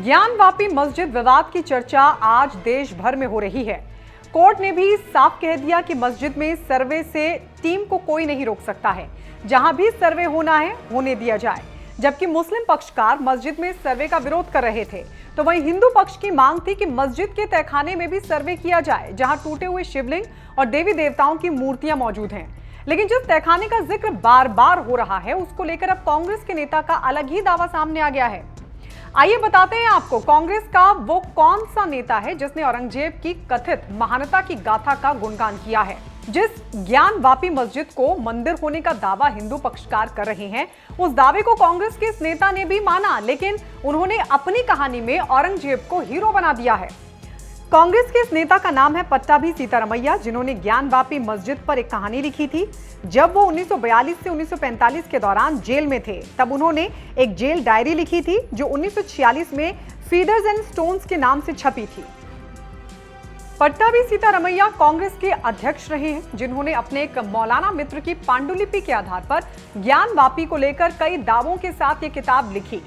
ज्ञानवापी मस्जिद विवाद की चर्चा आज देश भर में हो रही है। कोर्ट ने भी साफ कह दिया कि मस्जिद में सर्वे से टीम को कोई नहीं रोक सकता है। जहां भी सर्वे होना है होने दिया जाए। जबकि मुस्लिम पक्षकार मस्जिद में सर्वे का विरोध कर रहे थे, तो वहीं हिंदू पक्ष की मांग थी कि मस्जिद के तहखाने में भी सर्वे किया जाए, जहां टूटे हुए शिवलिंग और देवी देवताओं की मूर्तियां मौजूद हैं। लेकिन जिस तहखाने का जिक्र बार बार हो रहा है, उसको लेकर अब कांग्रेस के नेता का अलग ही दावा सामने आ गया है। आइए बताते हैं आपको कांग्रेस का वो कौन सा नेता है जिसने औरंगजेब की कथित महानता की गाथा का गुणगान किया है। जिस ज्ञानवापी मस्जिद को मंदिर होने का दावा हिंदू पक्षकार कर रहे हैं, उस दावे को कांग्रेस के इस नेता ने भी माना, लेकिन उन्होंने अपनी कहानी में औरंगजेब को हीरो बना दिया है। कांग्रेस के इस नेता का नाम है पट्टाभी सीतारमैया, जिन्होंने ज्ञानवापी मस्जिद पर एक कहानी लिखी थी। जब वो 1942 से 1945 के दौरान जेल में थे, तब उन्होंने एक जेल डायरी लिखी थी जो 1946 में फीडर्स एंड स्टोन्स के नाम से छपी थी। पट्टाभी सीतारमैया कांग्रेस के अध्यक्ष रहे हैं, जिन्होंने अपने एक मौलाना मित्र की पांडुलिपि के आधार पर ज्ञानवापी को लेकर कई दावों के साथ ये किताब लिखी।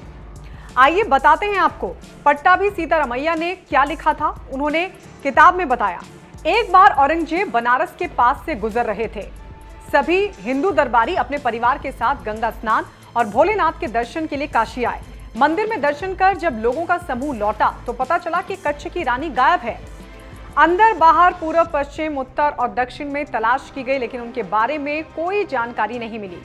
आइए बताते हैं आपको पट्टाभी सीतारमैया ने क्या लिखा था। उन्होंने किताब में बताया, एक बार औरंगजेब बनारस के पास से गुजर रहे थे। सभी हिंदू दरबारी अपने परिवार के साथ गंगा स्नान और भोलेनाथ के दर्शन के लिए काशी आए। मंदिर में दर्शन कर जब लोगों का समूह लौटा तो पता चला कि कच्छ की रानी गायब है। अंदर बाहर पूर्व पश्चिम उत्तर और दक्षिण में तलाश की गई, लेकिन उनके बारे में कोई जानकारी नहीं मिली।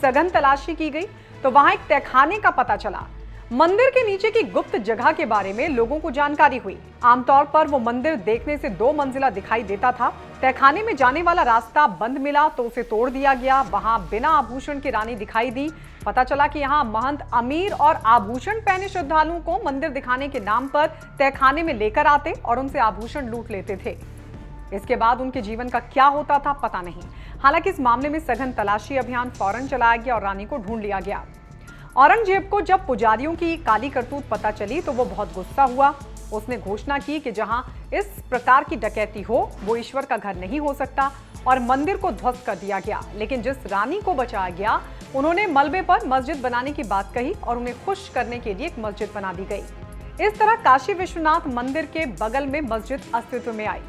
सघन तलाशी की गई तो वहां एक तहखाने का पता चला। मंदिर के नीचे की गुप्त जगह के बारे में लोगों को जानकारी हुई। आमतौर पर वो मंदिर देखने से 2 मंजिला दिखाई देता था। तहखाने में जाने वाला रास्ता बंद मिला तो उसे तोड़ दिया गया। वहां बिना आभूषण की रानी दिखाई दी। पता चला कि यहाँ महंत अमीर और आभूषण पहने श्रद्धालुओं को मंदिर दिखाने के नाम पर तहखाने में लेकर आते और उनसे आभूषण लूट लेते थे। इसके बाद उनके जीवन का क्या होता था पता नहीं। हालांकि इस मामले में सघन तलाशी अभियान फौरन चलाया गया और रानी को ढूंढ लिया गया। औरंगजेब को जब पुजारियों की काली करतूत पता चली तो वो बहुत गुस्सा हुआ। उसने घोषणा की कि जहां इस प्रकार की डकैती हो वो ईश्वर का घर नहीं हो सकता और मंदिर को ध्वस्त कर दिया गया। लेकिन जिस रानी को बचाया गया, उन्होंने मलबे पर मस्जिद बनाने की बात कही और उन्हें खुश करने के लिए एक मस्जिद बना दी गई। इस तरह काशी विश्वनाथ मंदिर के बगल में मस्जिद अस्तित्व में आई।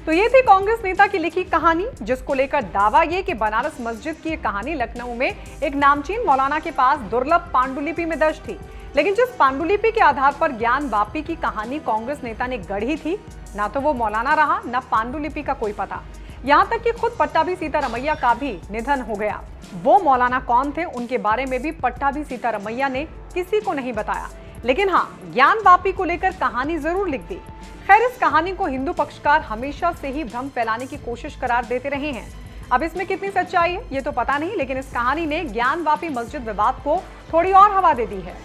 तो ये थी कांग्रेस नेता की लिखी कहानी, जिसको लेकर दावा ये कि बनारस मस्जिद की कहानी लखनऊ में एक नामचीन मौलाना के पास दुर्लभ पांडुलिपि में दर्ज थी। लेकिन जिस पांडुलिपि के आधार पर ज्ञानवापी की कहानी कांग्रेस नेता ने गढ़ी थी, ना तो वो मौलाना रहा, ना पांडुलिपि का कोई पता। यहाँ तक कि खुद पट्टाभी सीतारमैया का भी निधन हो गया। वो मौलाना कौन थे, उनके बारे में भी पट्टाभी सीतारमैया ने किसी को नहीं बताया। लेकिन हाँ, ज्ञानवापी को लेकर कहानी जरूर लिख दी। खैर, इस कहानी को हिंदू पक्षकार हमेशा से ही भ्रम फैलाने की कोशिश करार देते रहे हैं। अब इसमें कितनी सच्चाई है ये तो पता नहीं, लेकिन इस कहानी ने ज्ञानवापी मस्जिद विवाद को थोड़ी और हवा दे दी है।